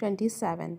27।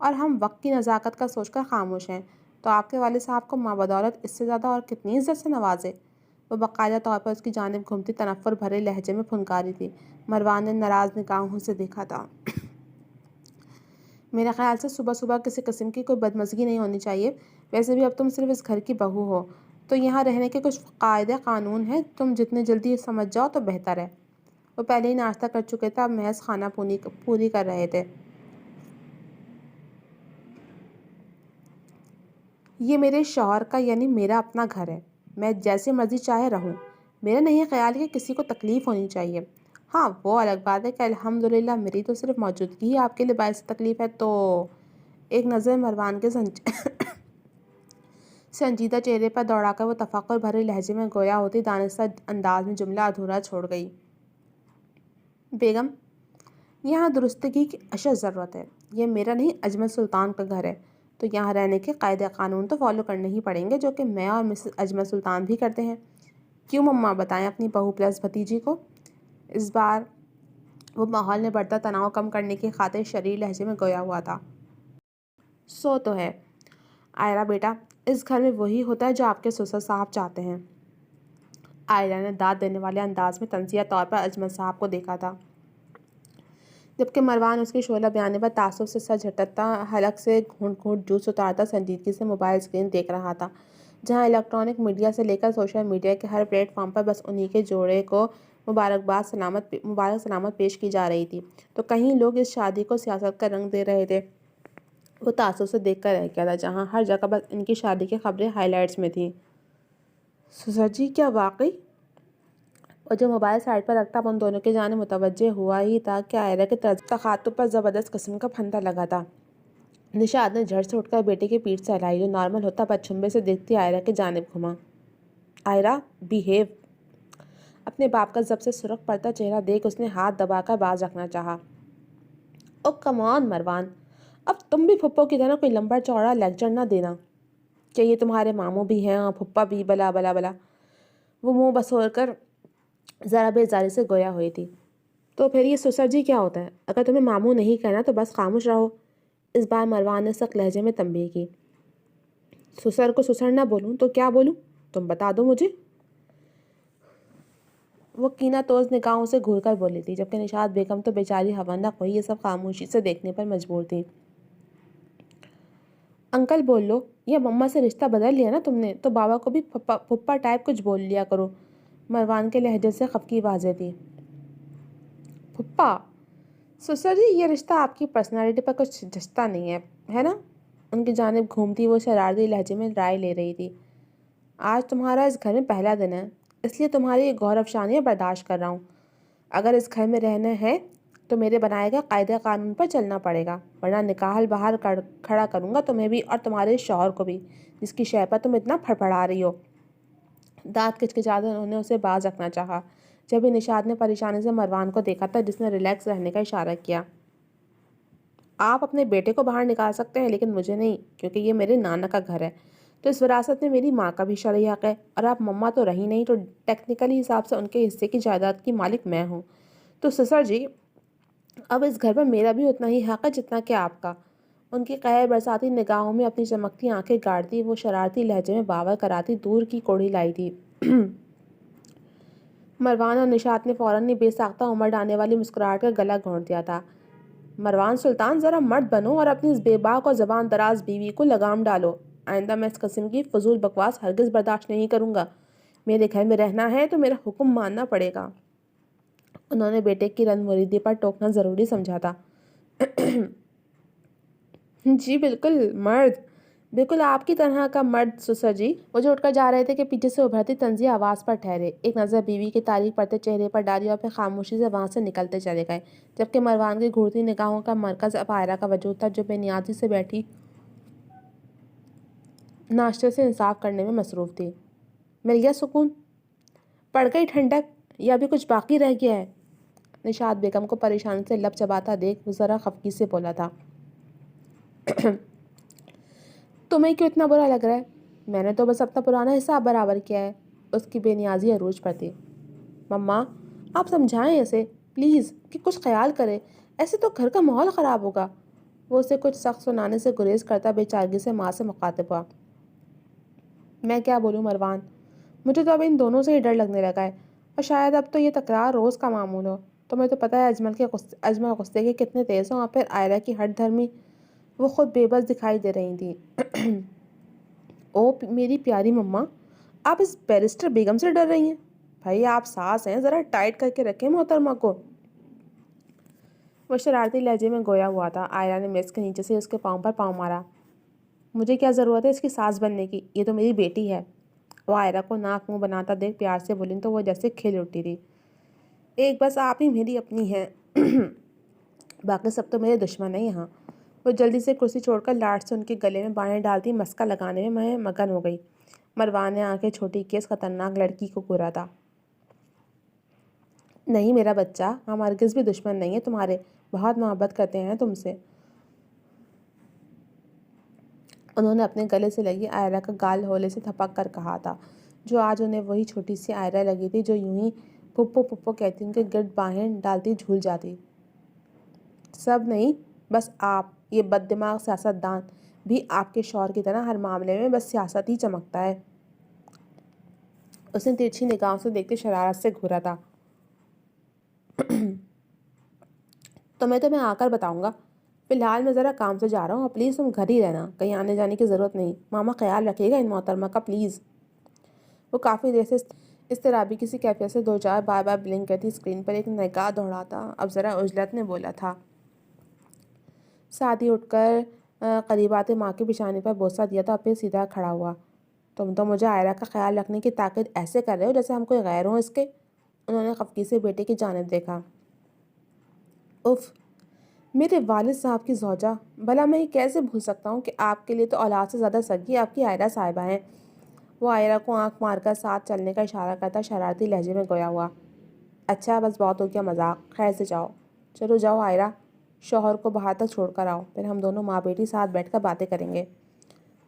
اور ہم وقت کی نزاکت کا سوچ کر خاموش ہیں، تو آپ کے والد صاحب کو ماں بدولت اس سے زیادہ اور کتنی عزت سے نوازے؟ وہ باقاعدہ طور پر اس کی جانب گھومتی تنفر بھرے لہجے میں پھنکاری تھی۔ مروان نے ناراض نگاہوں سے دیکھا تھا۔ میرے خیال سے صبح صبح کسی قسم کی کوئی بدمزگی نہیں ہونی چاہیے، ویسے بھی اب تم صرف اس گھر کی بہو ہو، تو یہاں رہنے کے کچھ قاعدے قانون ہیں، تم جتنے جلدی سمجھ جاؤ تو بہتر ہے۔ وہ پہلے ہی ناشتہ کر چکے تھے، اب محض کھانا پوری کر رہے تھے۔ یہ میرے شوہر کا یعنی میرا اپنا گھر ہے، میں جیسے مرضی چاہے رہوں، میرا نہیں خیال کہ کسی کو تکلیف ہونی چاہیے۔ ہاں وہ الگ بات ہے کہ الحمدللہ میری تو صرف موجودگی ہی آپ کے لیے باعث تکلیف ہے تو۔ ایک نظر مروان کے سنجیدہ چہرے پر دوڑا کر وہ تفکر بھرے لہجے میں گویا ہوتی دانستہ انداز میں جملہ ادھورا چھوڑ گئی۔ بیگم، یہاں درستگی کی اشد ضرورت ہے، یہ میرا نہیں اجمل سلطان کا گھر ہے، تو یہاں رہنے کے قاعدے قانون تو فالو کرنے ہی پڑیں گے، جو کہ میں اور مسز اجمل سلطان بھی کرتے ہیں۔ کیوں مما، بتائیں اپنی بہو پلس بھتیجی کو۔ اس بار وہ ماحول میں بڑھتا تناؤ کم کرنے کی خاطر شریر لہجے میں گویا ہوا تھا۔ سو تو ہے آئرہ بیٹا، اس گھر میں وہی ہوتا ہے جو آپ کے سسر صاحب چاہتے ہیں۔ آئرہ نے داد دینے والے انداز میں تنزیہ طور پر اجمل صاحب کو دیکھا تھا، جبکہ مروان اس کی شعلہ بیانی پر تعصب سے سر جھٹکتا، حلق سے گھونٹ گھونٹ جوس اتارتا سنجیدگی سے موبائل اسکرین دیکھ رہا تھا، جہاں الیکٹرانک میڈیا سے لے کر سوشل میڈیا کے ہر پلیٹ فارم پر بس انہی کے جوڑے کو مبارک سلامت پیش کی جا رہی تھی، تو کہیں لوگ اس شادی کو سیاست کا رنگ دے رہے تھے۔ وہ تعصب سے دیکھ کر رہ گیا تھا، جہاں ہر جگہ بس ان کی شادی کی خبریں ہائی لائٹس میں تھیں۔ سسر جی، کیا واقعی؟ اور جو موبائل سائڈ پر رکھتا ان دونوں کی جانب متوجہ ہوا ہی تھا کہ آئرہ کے طرز تخاطب پر زبردست قسم کا پھندا لگا تھا۔ نشاط نے جھٹ سے اٹھ کر بیٹے کی پیٹھ سے ہلائی، جو نارمل ہوتا بدچھمبے سے دیکھتی آئرہ کی جانب گھما۔ آئرہ، بیہیو۔ اپنے باپ کا ضبط سے سرخ پڑتا چہرہ دیکھ اس نے ہاتھ دبا کر باز رکھنا چاہا۔ او کم آن مروان، اب تم بھی پھپھو کی طرح کوئی لمبا چوڑا لیکچر نہ دینا کہ یہ تمہارے ماموں بھی ہیں اور پھپھا بھی، بلا بلا بلا۔ وہ منہ بسور کر ذرا بیزاری سے گویا ہوئی تھی۔ تو پھر یہ سسر جی کیا ہوتا ہے؟ اگر تمہیں ماموں نہیں کہنا تو بس خاموش رہو۔ اس بار مروان نے سخت لہجے میں تنبیہ کی۔ سسر کو سسر نہ بولوں تو کیا بولوں؟ تم بتا دو مجھے۔ وہ کینہ توز نگاہوں سے گھور کر بولی تھی، جبکہ نشاط بیگم تو بیچاری حوندہ کوئی یہ سب خاموشی سے دیکھنے پر مجبور تھی۔ انکل بول لو، یا مما سے رشتہ بدل لیا نا تم نے، تو بابا کو بھی پھپھا ٹائپ کچھ بول لیا کرو۔ مروان کے لہجے سے خفگی واضح تھی۔ پھپھا؟ سسر جی، یہ رشتہ آپ کی پرسنالٹی پر کچھ جچتا نہیں ہے نا؟ ان کی جانب گھومتی وہ شرارتی لہجے میں رائے لے رہی تھی۔ آج تمہارا اس گھر میں پہلا دن ہے، اس لیے تمہاری یہ غور افشانیاں برداشت کر رہا ہوں۔ اگر اس گھر میں رہنا ہے تو میرے بنائے گئے قاعدے قانون پر چلنا پڑے گا، ورنہ نکاح باہر کھڑا کروں گا تمہیں بھی اور تمہارے شوہر کو بھی، جس کی شے پر تم اتنا پھڑپڑا رہی ہو۔ دانت کچکچاتے انہوں نے اسے باز رکھنا چاہا، جبھی نشاط نے پریشانی سے مروان کو دیکھا تھا، جس نے ریلیکس رہنے کا اشارہ کیا۔ آپ اپنے بیٹے کو باہر نکال سکتے ہیں لیکن مجھے نہیں، کیونکہ یہ میرے نانا کا گھر ہے، تو اس وراثت میں میری ماں کا بھی شرعی حق ہے، اور آپ مما تو رہی نہیں، تو ٹیکنیکلی حساب سے ان کے حصے کی جائیداد کی مالک میں ہوں، تو سسر جی اب اس گھر پر میرا بھی اتنا ہی حق ہے جتنا کہ آپ کا۔ ان کی قہر برساتی نگاہوں میں اپنی چمکتی آنکھیں گاڑتی وہ شرارتی لہجے میں باور کراتی دور کی کوڑھی لائی تھی۔ مروان اور نشاط نے فوراً بے ساختہ عمر ڈالنے والی مسکراہٹ کا گلا گھونٹ دیا تھا۔ مروان سلطان، ذرا مرد بنو اور اپنی اس بے باک اور زبان دراز بیوی کو لگام ڈالو۔ آئندہ میں اس قسم کی فضول بکواس ہرگز برداشت نہیں کروں گا۔ میرے گھر میں رہنا ہے تو میرا حکم ماننا پڑے گا۔ انہوں نے بیٹے کی رند مریدی پر ٹوکنا ضروری سمجھا تھا۔ جی بالکل، مرد، بالکل آپ کی طرح کا مرد سسر جی۔ وہ جو اٹھ کر جا رہے تھے کہ پیچھے سے ابھرتی طنزیہ آواز پر ٹھہرے، ایک نظر بیوی کی تاریخ پڑتے چہرے پر ڈالی اور پھر خاموشی سے وہاں سے نکلتے چلے گئے، جبکہ مروان کی گھورتی نگاہوں کا مرکز اب آئرہ کا وجود تھا، جو بے نیازی سے بیٹھی ناشتے سے انصاف کرنے میں مصروف تھی۔ مل گیا سکون؟ پڑ گئی ٹھنڈک یا ابھی کچھ باقی رہ گیا ہے؟ نشاط بیگم کو پریشانی سے لب چباتا دیکھ وہ ذرا خفگی سے بولا تھا۔ تمہیں کیوں اتنا برا لگ رہا ہے؟ میں نے تو بس اپنا پرانا حساب برابر کیا ہے۔ اس کی بے نیازی عروج پر تھی۔ مما، آپ سمجھائیں اسے پلیز کہ کچھ خیال کرے، ایسے تو گھر کا ماحول خراب ہوگا۔ وہ اسے کچھ سخت سنانے سے گریز کرتا بے چارگی سے ماں سے مخاطب ہوا۔ میں کیا بولوں مروان، مجھے تو اب ان دونوں سے ہی ڈر لگنے لگا ہے، اور شاید اب تو یہ تکرار روز کا معمول ہو۔ تمہیں تو پتہ ہے اجمل غصے کے کتنے تیز ہوں، اور پھر آئرہ کی ہٹ دھرمی وہ خود بے بس دکھائی دے رہی تھی۔ او میری پیاری مما، آپ اس بیرسٹر بیگم سے ڈر رہی ہیں؟ بھائی آپ ساس ہیں، ذرا ٹائٹ کر کے رکھیں محترمہ کو۔ وہ شرارتی لہجے میں گویا ہوا تھا۔ آئرہ نے میز کے نیچے سے اس کے پاؤں پر پاؤں مارا۔ مجھے کیا ضرورت ہے اس کی ساس بننے کی، یہ تو میری بیٹی ہے۔ وہ آئرہ کو ناک منہ بناتا دیکھ پیار سے بولی تو وہ جیسے کھل اٹھی تھی۔ ایک بس آپ ہی میری اپنی ہیں، باقی سب تو میرے دشمن ہیں یہاں۔ وہ جلدی سے کرسی چھوڑ کر لاٹ سے ان کے گلے میں بانہیں ڈالتی مسکا لگانے میں مگن ہو گئی۔ مروان نے آنکھیں چھوٹی کی اس خطرناک لڑکی کو گھورا تھا۔ نہیں میرا بچہ، ہم ہرگز بھی دشمن نہیں ہیں تمہارے، بہت محبت کرتے ہیں تم سے۔ انہوں نے اپنے گلے سے لگی آئرہ کا گال ہولے سے تھپک کر کہا تھا، جو آج انہیں وہی چھوٹی سی آئرہ لگی تھی جو یوں ہی پھپھو پھپھو کہتی ان کے گرد باہیں ڈالتی جھول جاتی۔ سب نہیں، بس آپ، یہ بد دماغ سیاست دان بھی آپ کے شوہر کی طرح ہر معاملے میں بس سیاست ہی چمکتا ہے۔ اس نے ترچھی نگاہوں سے دیکھتے شرارت سے گھورا تھا۔ تمہیں تو میں آ کر بتاؤں گا، فی الحال میں ذرا کام سے جا رہا ہوں، اور پلیز تم گھر ہی رہنا، کہیں آنے جانے کی ضرورت نہیں۔ ماما خیال رکھیے گا ان محترمہ کا پلیز۔ وہ کافی دیر سے اضطرابی کسی کیفیت سے دو چار بار بار بلنک کرتی اسکرین پر ایک نگاہ دوڑاتا اب ذرا عجلت نے بولا تھا۔ ساتھ ہی اٹھ کر قریب آتے ماں کی پیشانی پر بوسہ دیا تو پھر سیدھا کھڑا ہوا۔ تم تو مجھے آئرہ کا خیال رکھنے کی تاکید ایسے کر رہے ہو جیسے ہم کوئی غیر ہوں اس کے۔ انہوں نے خفگی سے بیٹے کی جانب دیکھا۔ اف، میرے والد صاحب کی زوجہ، بھلا میں یہ کیسے بھول سکتا ہوں کہ آپ کے لیے تو اولاد سے زیادہ سگی آپ کی آئرہ صاحبہ ہیں۔ وہ آئرہ کو آنکھ مار کر ساتھ چلنے کا اشارہ کرتا شرارتی لہجے میں گویا ہوا۔ اچھا بس بہت ہو گیا مذاق، خیر سے جاؤ، چلو جاؤ آئرہ، شوہر کو باہر تک چھوڑ کر آؤ، پھر ہم دونوں ماں بیٹی ساتھ بیٹھ کر باتیں کریں گے۔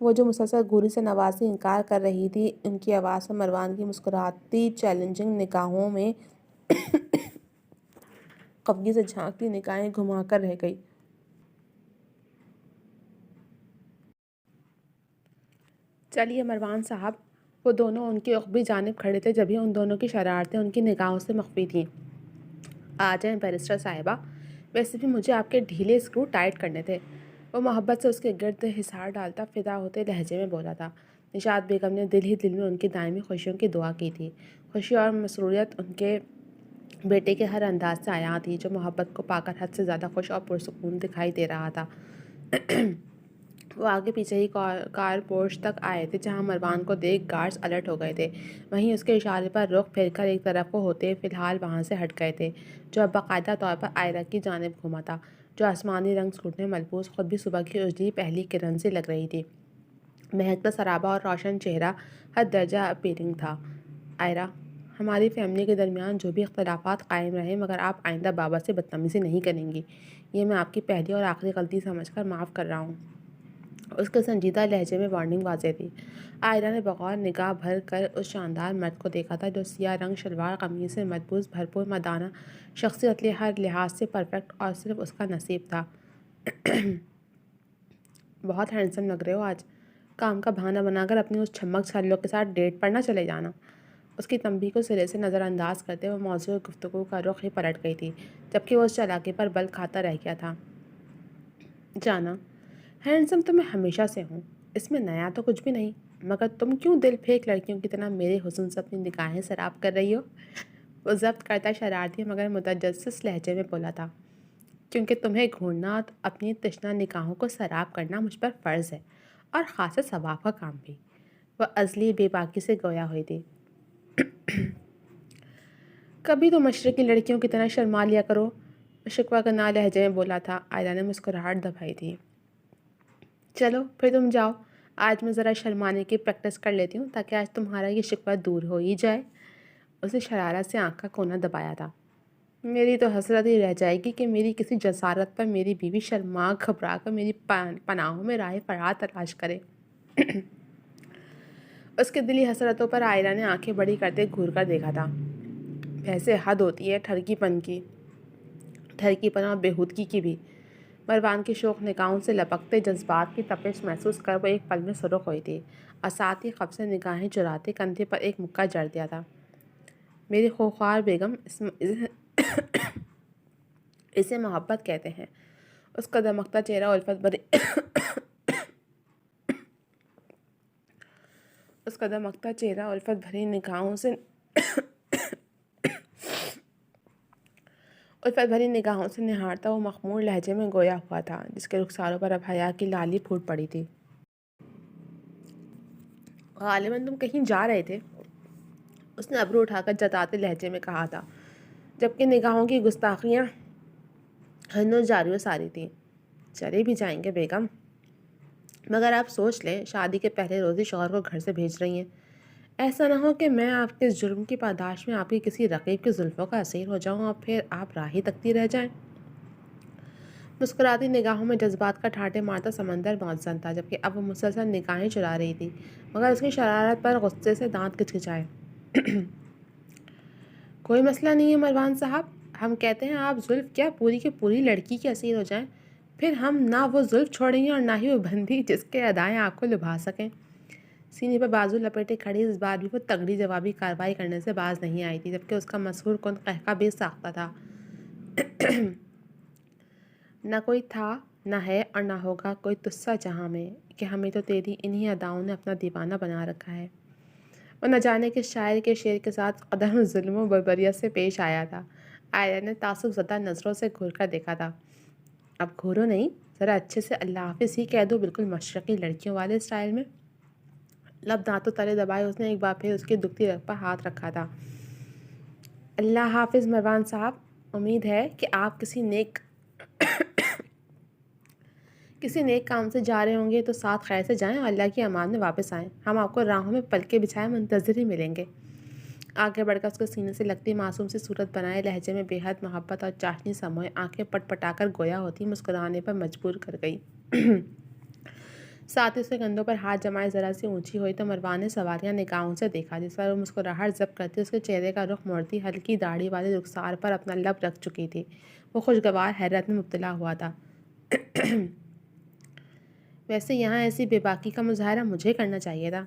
وہ جو مسلسل گھوری سے نوازی انکار کر رہی تھی، ان کی آواز میں مروان کی مسکراتی چیلنجنگ نگاہوں میں خفگی سے جھانکتی نگاہیں گھما کر رہ گئی۔ چلیے مروان صاحب، وہ دونوں ان کی عقبی جانب کھڑے تھے جبھی ان دونوں کی شرارتیں ان کی نگاہوں سے مخفی تھیں۔ آ جائیں بیرسٹر صاحبہ، ویسے بھی مجھے آپ کے ڈھیلے اسکرو ٹائٹ کرنے تھے۔ وہ محبت سے اس کے گرد حصار ڈالتا فدا ہوتے لہجے میں بولا تھا۔ نشاط بیگم نے دل ہی دل میں ان کی دائمی خوشیوں کی دعا کی تھی۔ خوشی اور مسروریت ان کے بیٹے کے ہر انداز سے عیاں تھی، جو محبت کو پا کر حد سے زیادہ خوش اور پرسکون دکھائی دے رہا تھا۔ وہ آگے پیچھے ہی کار پورچ تک آئے تھے، جہاں مروان کو دیکھ گارڈز الرٹ ہو گئے تھے۔ وہیں اس کے اشارے پر رخ پھیر کر ایک طرف کو ہوتے فی الحال وہاں سے ہٹ گئے تھے، جو اب باقاعدہ طور پر آئرہ کی جانب گھوما تھا، جو آسمانی رنگ سوٹ میں ملبوس خود بھی صبح کی اجلی پہلی کرن سی لگ رہی تھی۔ مہکتا سرابہ اور روشن چہرہ حد درجہ اپیلنگ تھا۔ آئرہ، ہماری فیملی کے درمیان جو بھی اختلافات قائم رہے، مگر آپ آئندہ بابا سے بدتمیزی نہیں کریں گی، یہ میں آپ کی پہلی اور آخری غلطی سمجھ کر معاف کر رہا ہوں۔ اس کے سنجیدہ لہجے میں وارننگ واضح تھی۔ آئرہ نے بغور نگاہ بھر کر اس شاندار مرد کو دیکھا تھا، جو سیاہ رنگ شلوار قمیض سے ملبوس بھرپور مردانہ شخصیت لیے ہر لحاظ سے پرفیکٹ اور صرف اس کا نصیب تھا۔ بہت ہینڈسم لگ رہے ہو آج، کام کا بہانہ بنا کر اپنی اس چھمک چھلوں کے ساتھ ڈیٹ پر نہ چلے جانا۔ اس کی تنبیہ کو سرے سے نظر انداز کرتے وہ موضوع گفتگو کا رخ ہی پلٹ گئی تھی، جبکہ وہ اس چالاکی پر بل کھاتا رہ گیا تھا۔ جانا، ہینڈسم تو میں ہمیشہ سے ہوں، اس میں نیا تو کچھ بھی نہیں، مگر تم کیوں دل پھینک لڑکیوں کی طرح میرے حسن سے اپنی نگاہیں سراب کر رہی ہو؟ وہ ضبط کرتا شرارتی مگر متجسس لہجے میں بولا تھا۔ کیونکہ تمہیں گھورنا اور اپنی تشنہ نگاہوں کو سراب کرنا مجھ پر فرض ہے، اور خاص ثواب کا کام بھی۔ وہ ازلی بے باکی سے گویا ہوئی تھی۔ کبھی تو مشرقی لڑکیوں کی طرح شرما لیا کرو، شکوہ کرنا لہجے میں بولا تھا۔ آئرہ نے مسکراہٹ دبائی تھی۔ چلو پھر تم جاؤ، آج میں ذرا شرمانے کی پریکٹس کر لیتی ہوں، تاکہ آج تمہارا یہ شکوہ دور ہو ہی جائے۔ اس نے شرارت سے آنکھ کا کونا دبایا تھا۔ میری تو حسرت ہی رہ جائے گی کہ میری کسی جسارت پر میری بیوی شرما گھبرا کر میری پناہوں میں راہ فرار تلاش کرے۔ اس کے دلی حسرتوں پر آئرہ نے آنکھیں بڑی کرتے گھور کر دیکھا تھا۔ ویسے حد ہوتی ہے ٹھرکی پن اور بےہودگی کی بھی۔ مروان کی شوق نگاہوں سے لپکتے جذبات کی تپش محسوس کر وہ ایک پل میں سرخ ہوئی تھی اور ساتھ ہی خب سے نگاہیں چراتے کندھے پر ایک مکہ جڑ دیا تھا۔ میری خوخوار بیگم، اسے محبت کہتے ہیں۔ اس کا دمکتا چہرہ الفت بھری نگاہوں سے نہارتا وہ مخمور لہجے میں گویا ہوا تھا جس کے رخساروں پر اب حیا کی لالی پھوٹ پڑی تھی۔ غالباً تم کہیں جا رہے تھے، اس نے ابرو اٹھا کر جتاتے لہجے میں کہا تھا، جبکہ نگاہوں کی گستاخیاں ہنوز جاری و ساری تھیں۔ چلے بھی جائیں گے بیگم، مگر آپ سوچ لیں شادی کے پہلے روز ہی شوہر کو گھر سے بھیج رہی ہیں۔ ایسا نہ ہو کہ میں آپ کے اس جرم کی پاداش میں آپ کی کسی رقیب کی زلفوں کا اسیر ہو جاؤں اور پھر آپ راہ ہی تکتی رہ جائیں۔ مسکراتی نگاہوں میں جذبات کا ٹھاٹھے مارتا سمندر معزن تھا، جبکہ اب وہ مسلسل نگاہیں چرا رہی تھی، مگر اس کی شرارت پر غصے سے دانت کچکچائے۔ کوئی مسئلہ نہیں ہے مروان صاحب، ہم کہتے ہیں آپ زلف کیا پوری کی پوری لڑکی کے اسیر ہو جائیں، پھر ہم نہ وہ زلف چھوڑیں گے اور نہ ہی وہ بندی جس کے ادائیں آپ کو لبھا سکیں۔ سینے پر بازو لپیٹے کھڑی اس بار بھی وہ تگڑی جوابی کارروائی کرنے سے باز نہیں آئی تھی، جبکہ اس کا مسحور کن قہقہ بے ساختہ تھا۔ نہ کوئی تھا، نہ ہے اور نہ ہوگا کوئی تجھ سا جہاں میں کہ ہمیں تو تیری انہی اداؤں نے اپنا دیوانہ بنا رکھا ہے۔ وہ نہ جانے کس شاعر کے شعر کے ساتھ قدر ظلم و بربریت سے پیش آیا تھا۔ عائلہ نے تعصب زدہ نظروں سے گھور کر دیکھا تھا۔ اب گھورو نہیں، ذرا اچھے سے اللہ حافظ ہی کہہ دو، بالکل مشرقی لڑکیوں والے اسٹائل میں۔ لب دانتوں تلے دبائے اس نے ایک بار پھر اس کی دکھتی رگ پر ہاتھ رکھا تھا۔ اللہ حافظ مروان صاحب، امید ہے کہ آپ کسی نیک کام سے جا رہے ہوں گے تو ساتھ خیر سے جائیں اور اللہ کی امان میں واپس آئیں۔ ہم آپ کو راہوں میں پلکیں بچھائے منتظر ہی ملیں گے۔ آگے بڑھ کر اس کو سینے سے لگتی معصوم سی صورت بنائے لہجے میں بے حد محبت اور چاشنی سموئے آنکھیں پٹ پٹا کر گویا ہوتی مسکرانے پر مجبور کر گئی۔ ساتھ ہی اس کے کندھوں پر ہاتھ جمائے ذرا سی اونچی ہوئی تو مروان نے سواریاں نگاہوں سے دیکھا، جس پر وہ مسکراہٹ ضبط کرتی اس کے چہرے کا رخ موڑتی ہلکی داڑھی والے رخسار پر اپنا لب رکھ چکی تھی۔ وہ خوشگوار حیرت میں مبتلا ہوا تھا۔ ویسے یہاں ایسی بے باکی کا مظاہرہ مجھے کرنا چاہیے تھا۔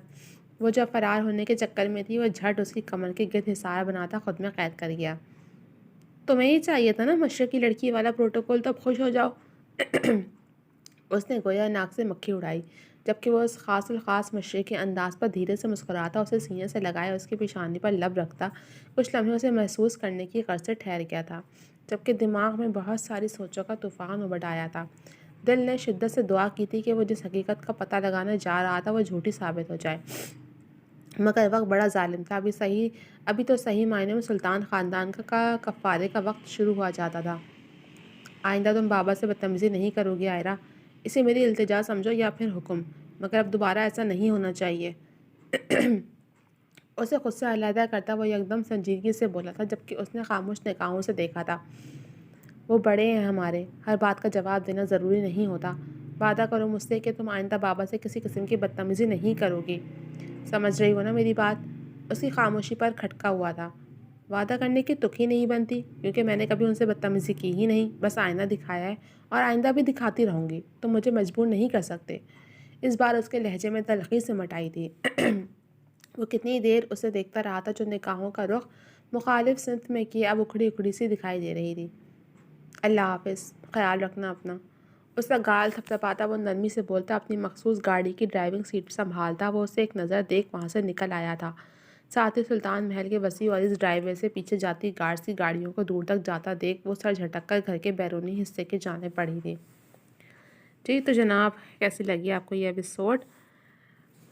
وہ جو فرار ہونے کے چکر میں تھی، وہ جھٹ اس کی کمر کے گرد حصار بناتا خود میں قید کر گیا۔ تمہیں ہی چاہیے تھا نا مشرقی لڑکی والا پروٹوکول، تو اب خوش ہو جاؤ۔ اس نے گویا ناک سے مکھی اڑائی، جبکہ وہ اس خاص الخاص مشرقی انداز پر دھیرے سے مسکراتا، اسے سینے سے لگائے اس کی پیشانی پر لب رکھتا کچھ لمحے اسے محسوس کرنے کی غرض سے ٹھہر گیا تھا، جبکہ دماغ میں بہت ساری سوچوں کا طوفان ابھر آیا تھا۔ دل نے شدت سے دعا کی تھی کہ وہ جس حقیقت کا پتہ لگانے جا رہا تھا وہ جھوٹی ثابت ہو جائے، مگر وقت بڑا ظالم تھا۔ ابھی تو صحیح معنی میں سلطان خاندان کا کفارے کا وقت شروع ہوا جاتا تھا۔ آئندہ تم بابا سے بدتمیزی نہیں کرو گی عائرہ، اسے میری التجا سمجھو یا پھر حکم، مگر اب دوبارہ ایسا نہیں ہونا چاہیے۔ اسے خود سے علیحدہ کرتا وہ یکدم سنجیدگی سے بولا تھا، جبکہ اس نے خاموش نگاہوں سے دیکھا تھا۔ وہ بڑے ہیں ہمارے، ہر بات کا جواب دینا ضروری نہیں ہوتا۔ وعدہ کرو مجھ سے کہ تم آئندہ بابا سے کسی قسم کی بدتمیزی نہیں کرو گی، سمجھ رہی ہو نا میری بات؟ اس کی خاموشی پر کھٹکا ہوا تھا۔ وعدہ کرنے کی تک ہی نہیں بنتی، کیونکہ میں نے کبھی ان سے بدتمیزی کی ہی نہیں، بس آئینہ دکھایا ہے اور آئندہ بھی دکھاتی رہوں گی، تم مجھے مجبور نہیں کر سکتے۔ اس بار اس کے لہجے میں تلخی سمٹ آئی تھی۔ وہ کتنی دیر اسے دیکھتا رہا تھا، جو نگاہوں کا رخ مخالف سمت میں کیے اب اکھڑی اکھڑی سی دکھائی دے رہی تھی۔ اللہ حافظ، خیال رکھنا اپنا۔ اس کا گال تھپتھپاتا وہ نرمی سے بولتا، اپنی مخصوص گاڑی کی ڈرائیونگ سیٹ سنبھالتا وہ اسے ایک نظر دیکھ وہاں سے نکل آیا تھا۔ ساتھ ہی سلطان محل کے وسیع اور اس ڈرائیو وے سے پیچھے جاتی گارڈز کی گاڑیوں کو دور تک جاتا دیکھ وہ سر جھٹک کر گھر کے بیرونی حصے کی جانب بڑھی تھی۔ جی تو جناب، کیسی لگی آپ کو یہ ایپیسوڈ؟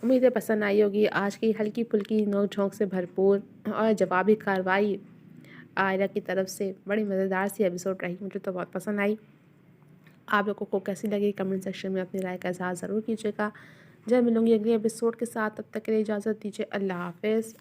امید ہے پسند آئی ہوگی۔ آج کی ہلکی پھلکی نوک جھونک سے بھرپور اور جوابی کارروائی عائلہ کی طرف سے بڑی مزیدار سی ایپیسوڈ رہی، مجھے تو بہت پسند آئی۔ آپ لوگوں کو کیسی لگی کمنٹ سیکشن میں اپنی رائے کا اظہار ضرور کیجیے گا۔ جب ملوں گی اگلی ایپیسوڈ کے ساتھ، تب تک کے لیے اجازت دیجیے۔ اللہ حافظ۔